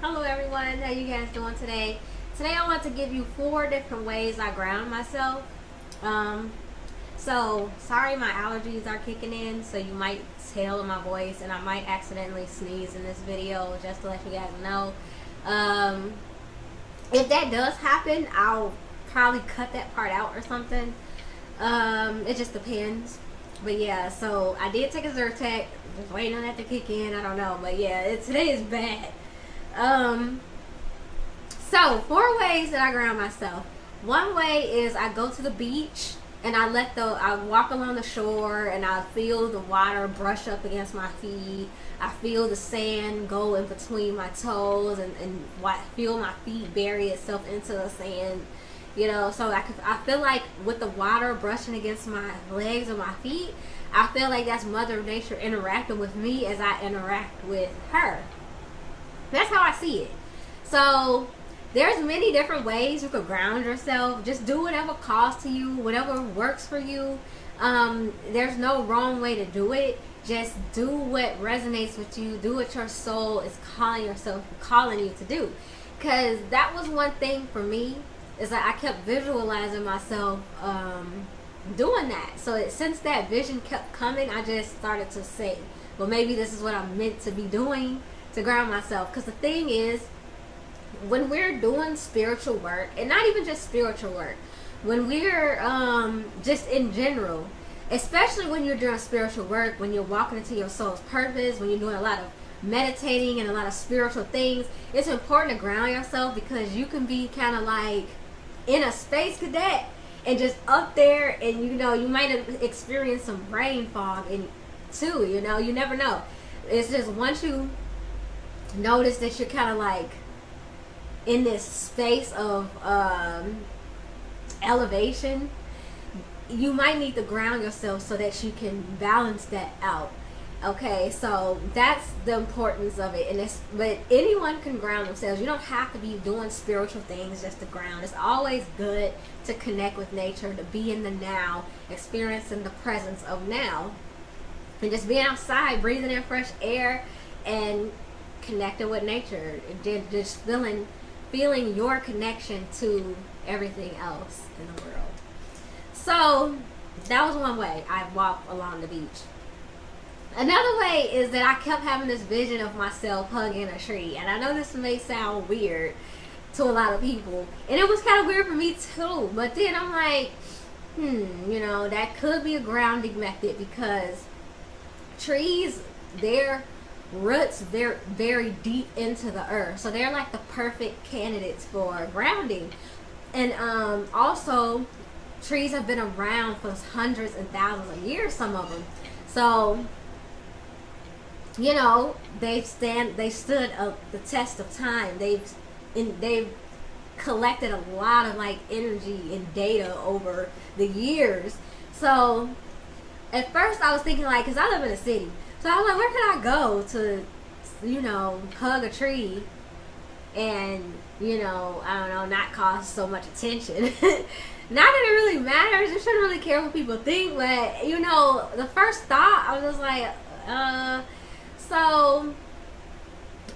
Hello everyone, how you guys doing today? Today I want to give you 4 different ways I ground myself. So sorry my allergies are kicking in, so you might tell in my voice and I might accidentally sneeze in this video, just to let you guys know. If that does happen, I'll probably cut that part out or something. It just depends. But yeah, so I did take a Zyrtec, just waiting on that to kick in, I don't know. But yeah, today is bad. So 4 ways that I ground myself. One way is I go to the beach and I walk along the shore and I feel the water brush up against my feet. I feel the sand go in between my toes and feel my feet bury itself into the sand. You know, so I feel like with the water brushing against my legs or my feet, I feel like that's Mother Nature interacting with me as I interact with her. That's how I see it. So there's many different ways you could ground yourself. Just do whatever calls to you, whatever works for you. There's no wrong way to do it. Just do what resonates with you. Do what your soul is calling you to do. Because that was one thing for me, is that I kept visualizing myself doing that. So since that vision kept coming, I just started to say, well, maybe this is what I'm meant to be doing to ground myself. Because the thing is, when we're doing spiritual work, and not even just spiritual work, when we're just in general, especially when you're doing spiritual work, when you're walking into your soul's purpose, when you're doing a lot of meditating and a lot of spiritual things, it's important to ground yourself, because you can be kind of like in a space cadet and just up there, and you know, you might have experienced some brain fog and too, you know, you never know. It's just once you notice that you're kind of like in this space of elevation, you might need to ground yourself so that you can balance that out. Okay, so that's the importance of it. But anyone can ground themselves. You don't have to be doing spiritual things just to ground. It's always good to connect with nature, to be in the now, experiencing the presence of now, and just being outside, breathing in fresh air, and connecting with nature, and just feeling your connection to everything else in the world. So that was one way I walked along the beach. Another way is that I kept having this vision of myself hugging a tree, and I know this may sound weird to a lot of people, and it was kind of weird for me too, but then I'm like, you know, that could be a grounding method, because trees, their roots very deep into the earth, so they're like the perfect candidates for grounding. And also trees have been around for hundreds and thousands of years, some of them. So you know, they stood the test of time. They've collected a lot of like energy and data over the years. So at first I was thinking, like, because I live in a city, so I was like, where can I go to, you know, hug a tree and, you know, I don't know, not cause so much attention. Not that it really matters. You shouldn't really care what people think, but, you know, the first thought, I was just like, so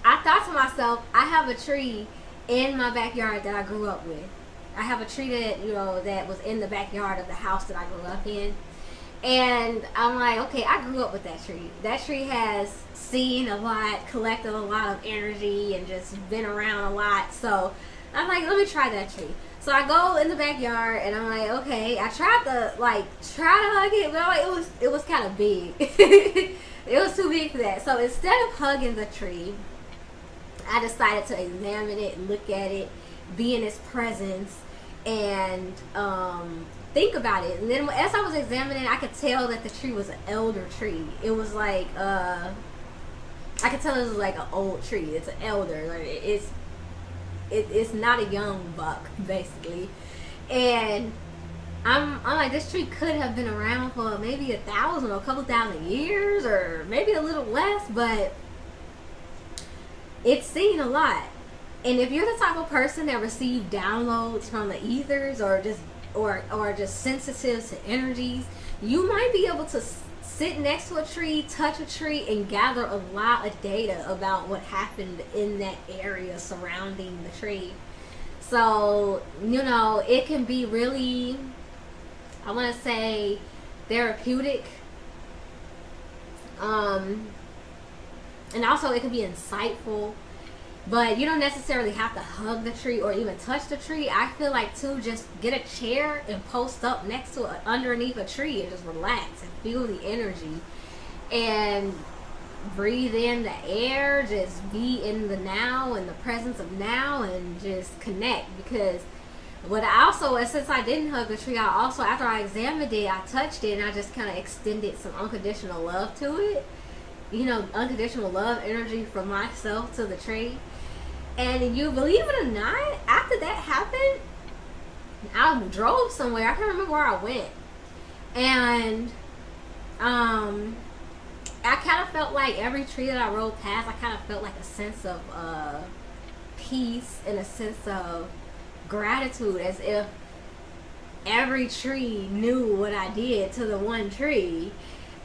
I thought to myself, I have a tree in my backyard that I grew up with. I have a tree that, you know, that was in the backyard of the house that I grew up in. And I'm like, okay, I grew up with that tree. That tree has seen a lot, collected a lot of energy, and just been around a lot. So I'm like, let me try that tree. So I go in the backyard, and I'm like, okay, I tried to hug it, but I'm like, it was kind of big. It was too big for that. So instead of hugging the tree, I decided to examine it, look at it, be in its presence, and think about it. And then as I was examining it, I could tell that the tree was an elder tree. It was like I could tell it was like an old tree. It's an elder. Like it's not a young buck, basically. And I'm like, this tree could have been around for maybe 1,000 or a couple thousand years, or maybe a little less, but it's seen a lot. And if you're the type of person that receive downloads from the ethers, or just sensitive to energies, you might be able to sit next to a tree, touch a tree, and gather a lot of data about what happened in that area surrounding the tree. So, you know, it can be really, I want to say, therapeutic. And also it can be insightful. But you don't necessarily have to hug the tree or even touch the tree. I feel like too, just get a chair and post up next to it, underneath a tree, and just relax and feel the energy and breathe in the air. Just be in the now and the presence of now and just connect. Because what I also, since I didn't hug the tree, I also, after I examined it, I touched it and I just kind of extended some unconditional love to it. You know, unconditional love energy from myself to the tree. And you believe it or not, after that happened, I drove somewhere. I can't remember where I went. And I kind of felt like every tree that I rode past, I kind of felt like a sense of peace and a sense of gratitude, as if every tree knew what I did to the one tree.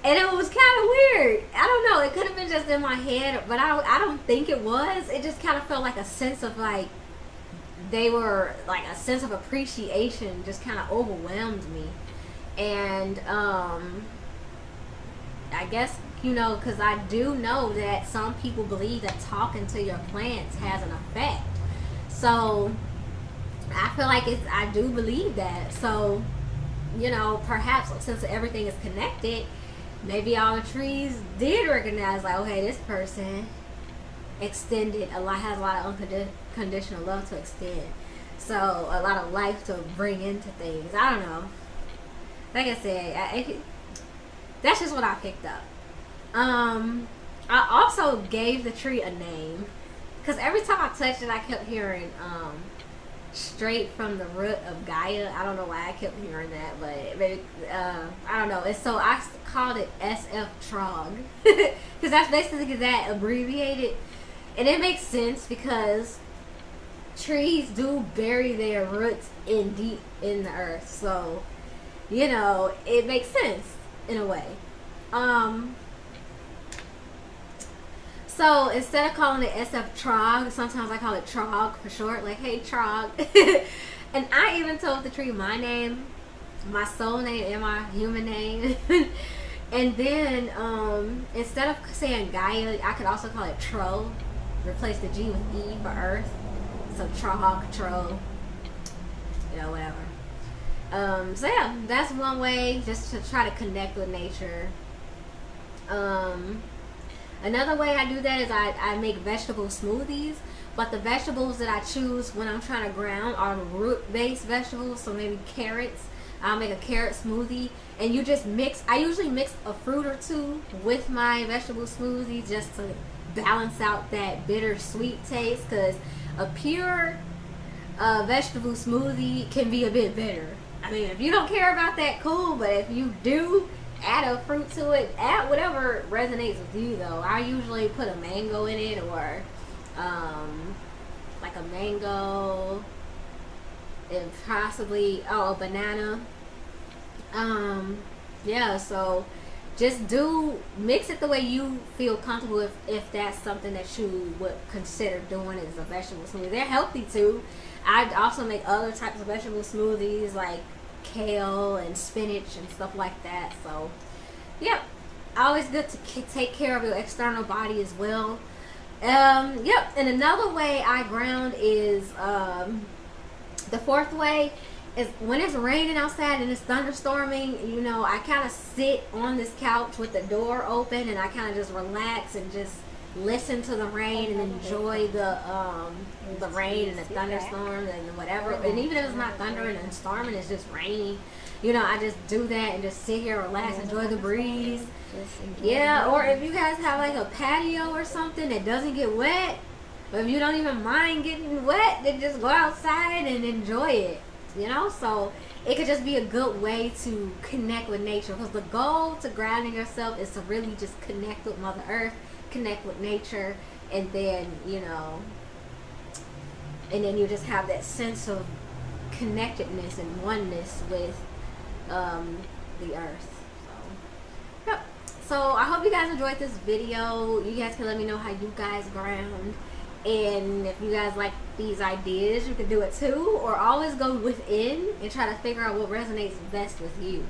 And it was kind of weird. I don't know. It could have been just in my head, but I don't think it was. It just kind of felt like a sense of like, they were like a sense of appreciation just kind of overwhelmed me. And I guess, you know, because I do know that some people believe that talking to your plants has an effect. So I feel like I do believe that. So, you know, perhaps since everything is connected, maybe all the trees did recognize, like, okay, this person has a lot of unconditional love to extend. So a lot of life to bring into things. I don't know. Like I said, that's just what I picked up. I also gave the tree a name, because every time I touched it, I kept hearing straight from the root of Gaia. I don't know why I kept hearing that, but maybe, I don't know. And so I called it SF Trog, because that's basically that abbreviated. And it makes sense because trees do bury their roots deep in the earth. So, you know, it makes sense in a way. So instead of calling it SF Trog, sometimes I call it Trog for short, like, hey Trog. And I even told the tree my name, my soul name, and my human name. And then instead of saying Gaia, I could also call it Tro. Replace the G with E for Earth. So Trog, Tro, you know, whatever. So yeah, that's one way just to try to connect with nature. Another way I do that is I make vegetable smoothies, but the vegetables that I choose when I'm trying to ground are root-based vegetables, so maybe carrots. I'll make a carrot smoothie, and you just mix, I usually mix a fruit or two with my vegetable smoothie just to balance out that bitter-sweet taste, because a pure vegetable smoothie can be a bit bitter. I mean, if you don't care about that, cool, but if you do, add a fruit to it, add whatever resonates with you though. I usually put a mango in it, or like a mango, and possibly a banana. Yeah, so just mix it the way you feel comfortable, if that's something that you would consider doing as a vegetable smoothie. They're healthy too. I also make other types of vegetable smoothies like kale and spinach and stuff like that. So yep, always good to take care of your external body as well. Yep, and another way I ground is the fourth way is when it's raining outside and it's thunderstorming. You know, I kind of sit on this couch with the door open, and I kind of just relax and just listen to the rain and enjoy the rain and the thunderstorms and whatever. And even if it's not thundering and storming, it's just raining, you know, I just do that and just sit here, relax, enjoy the breeze. Yeah, or if you guys have like a patio or something that doesn't get wet, but if you don't even mind getting wet, then just go outside and enjoy it, you know. So it could just be a good way to connect with nature, because the goal to grounding yourself is to really just connect with Mother Earth, connect with nature, and then, you know, and then you just have that sense of connectedness and oneness with the earth. So yep. So I hope you guys enjoyed this video. You guys can let me know how you guys ground. And if you guys like these ideas, you can do it too. Or always go within and try to figure out what resonates best with you.